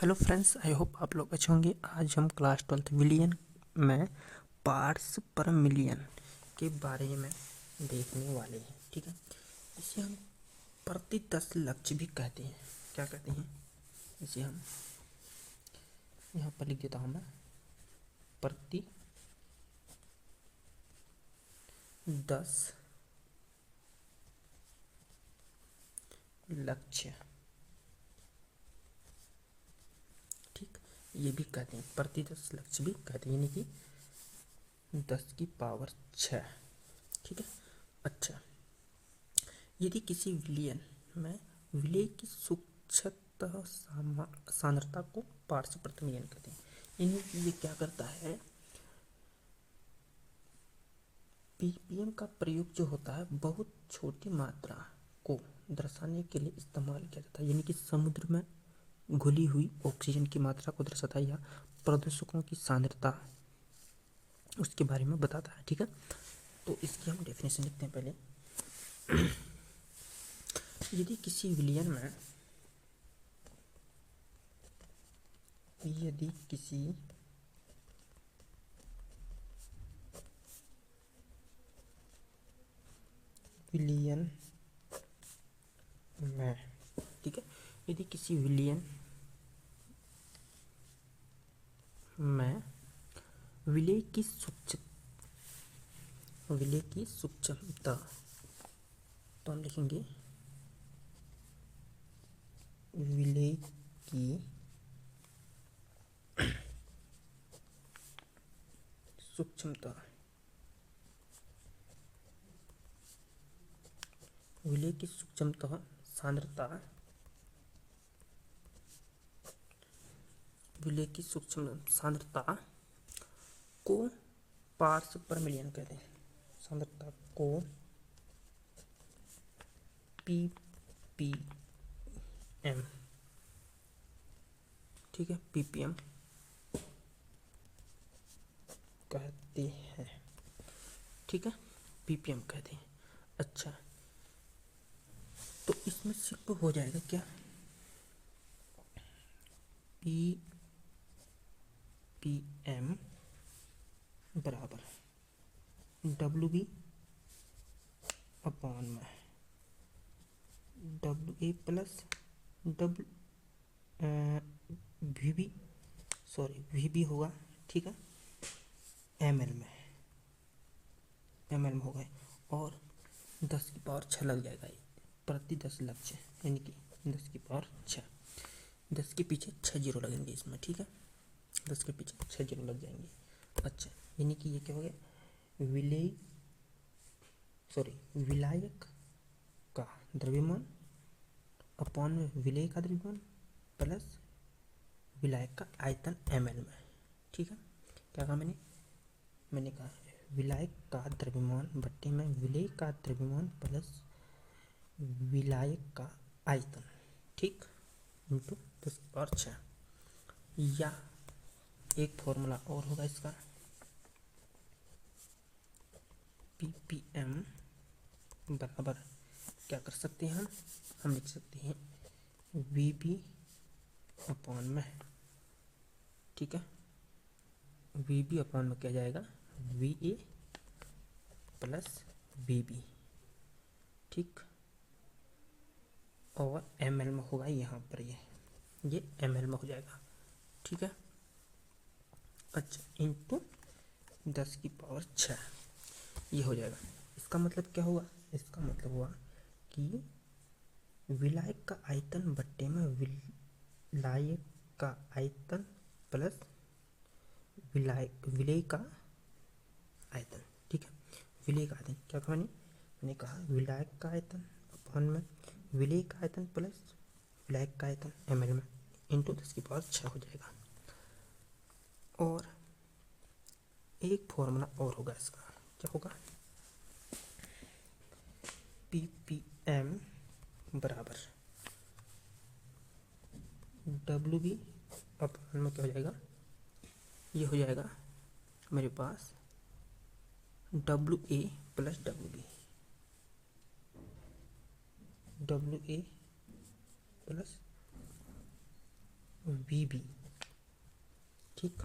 Hello friends, I hope आप लोग अच्छे होंगे। आज हम क्लास 12 विलियन में पार्ट्स पर मिलियन के बारे में देखने वाले हैं। ठीक है, इसे हम प्रति 10 लक्ष्य भी कहते हैं। क्या कहते हैं इसे? हम यहाँ पर लिख देता हूँ मैं, प्रति 10 लक्ष्य। ठीक, ये भी कहते हैं, प्रति 10 लक्ष्य भी कहते हैं, यानी कि 10 की पावर 6। ठीक है, अच्छा, यदि किसी विलयन में विलय की सूक्ष्मतः सांद्रता को पार्श्व प्रतिमिलियन कहते हैं। यानी कि ये क्या करता है, पीपीएम का प्रयोग जो होता है बहुत छोटी मात्रा को दर्शाने के लिए इस्तेमाल किया जाता है। यानी कि समुद्र में घुली हुई ऑक्सीजन की मात्रा को दर्शाता है या प्रदूषकों की सांद्रता उसके बारे में बताता है। ठीक है, तो इसकी हम डेफिनेशन लिखते हैं पहले। यदि किसी विलयन में ठीक है, यदि किसी विलयन में विलय की सूक्ष्मता, तो हम लिखेंगे विलय की सूक्ष्मता, विलय की सूक्ष्मता सांद्रता, विलय की सूक्ष्म सांद्रता को पार्ट्स पर मिलियन कहते हैं। सांद्रता को पीपीएम, ठीक है, पीपीएम कहते हैं। ठीक है, पीपीएम कहते हैं। अच्छा, तो इसमें सिर्फ हो जाएगा क्या, पीपीएम बराबर डब्ल्यू बी अपॉन में W A plus V B होगा। ठीक है, एम एल में होगा, और 10 की पावर 6 लग जाएगा प्रति 10 लक्ष्य, यानी कि 10 की पावर 6। 10 के पीछे 6 जीरो लगेंगे इसमें। ठीक है, 10 के पीछे 6 जीरो लग जाएंगे। अच्छा, यानी कि ये क्या हो गया, विलायक का द्रव्यमान अपॉन में विलय का द्रव्यमान प्लस विलायक का आयतन ml में। ठीक है, क्या कहा मैंने कहा विलायक का द्रव्यमान बट्टे में विलय का द्रव्यमान प्लस विलायक का आयतन, ठीक, इंटू 10⁻6। या एक फॉर्मूला और होगा इसका, पीपीएम बराबर क्या कर सकते हैं हम लिख सकते हैं वी बी अपॉन में, ठीक है, वी बी अपॉन में क्या जाएगा, V A plus V B, ठीक, और एम एल में होगा यहाँ पर ये एम एल में हो जाएगा। ठीक है, अच्छा, इंटू 10 की पावर 6 ये हो जाएगा। इसका मतलब क्या हुआ, इसका मतलब हुआ कि विलायक का आयतन बट्टे में विलायक का आयतन प्लस विलय का आयतन। ठीक है, विलय का आयतन क्या कहा मैंने कहा विलायक का आयतन अपॉन में विलय का आयतन प्लस विलायक का आयतन ml में इंटू 10 की पावर 6 हो जाएगा। और एक फॉर्मूला और होगा इसका, क्या होगा, पीपीएम बराबर डब्ल्यू बी अपॉन में क्या हो जाएगा, ये हो जाएगा मेरे पास W A plus W B, W A plus VB, ठीक,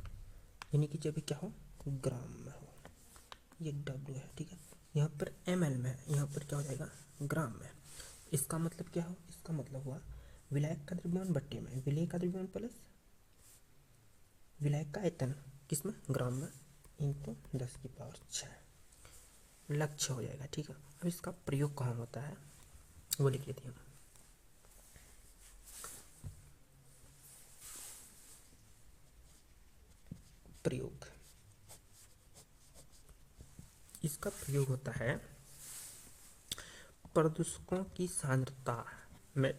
यानी कि जब भी क्या हो, ग्राम में हो, ये W है, ठीक है। यहाँ पर ml में है, यहाँ पर क्या हो जाएगा, ग्राम में। इसका मतलब क्या हो, इसका मतलब हुआ विलायक का द्रव्यमान बट्टे में विलेय का द्रव्यमान प्लस विलायक का आयतन किसमें, ग्राम में, इंटू 10⁶ लक्ष्य हो जाएगा, ठीक है। अब इसका प्रयोग कहाँ होता है वो लिख लेते हैं हम। प्रयोग, इसका प्रयोग होता है प्रदूषकों की सांद्रता में,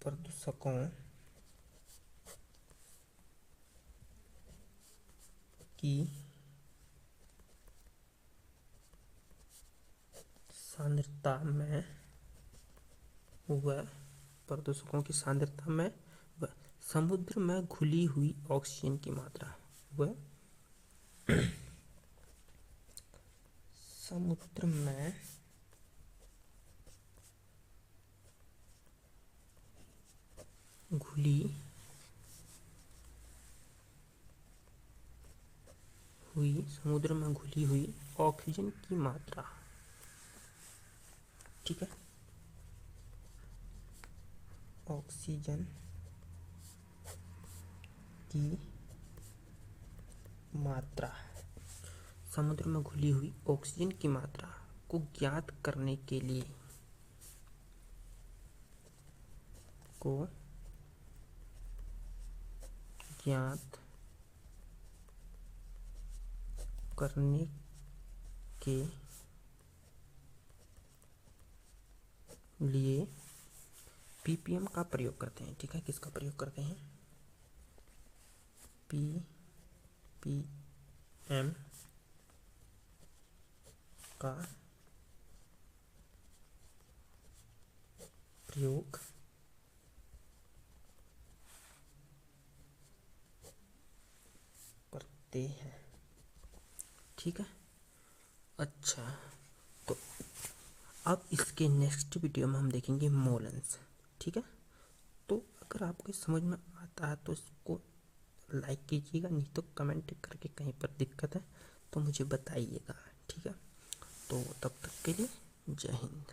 प्रदूषकों की सांद्रता में व प्रदूषकों की सांद्रता में व समुद्र में घुली हुई ऑक्सीजन की मात्रा व समुद्र में घुली हुई, समुद्र में घुली हुई ऑक्सीजन की मात्रा, ठीक है, ऑक्सीजन की मात्रा, समुद्र में घुली हुई ऑक्सीजन की मात्रा को ज्ञात करने के लिए ज्ञात करने के लिए ppm का प्रयोग करते हैं, ठीक है। किसका प्रयोग करते हैं, ppm का प्रयोग करते हैं, ठीक है। अच्छा, तो अब इसके नेक्स्ट वीडियो में हम देखेंगे मोलन्स, ठीक है। तो अगर आपको समझ में आता है तो इसको लाइक कीजिएगा, नहीं तो कमेंट करके कहीं पर दिक्कत है तो मुझे बताइएगा, ठीक है। तो तब तक के लिए जय हिंद।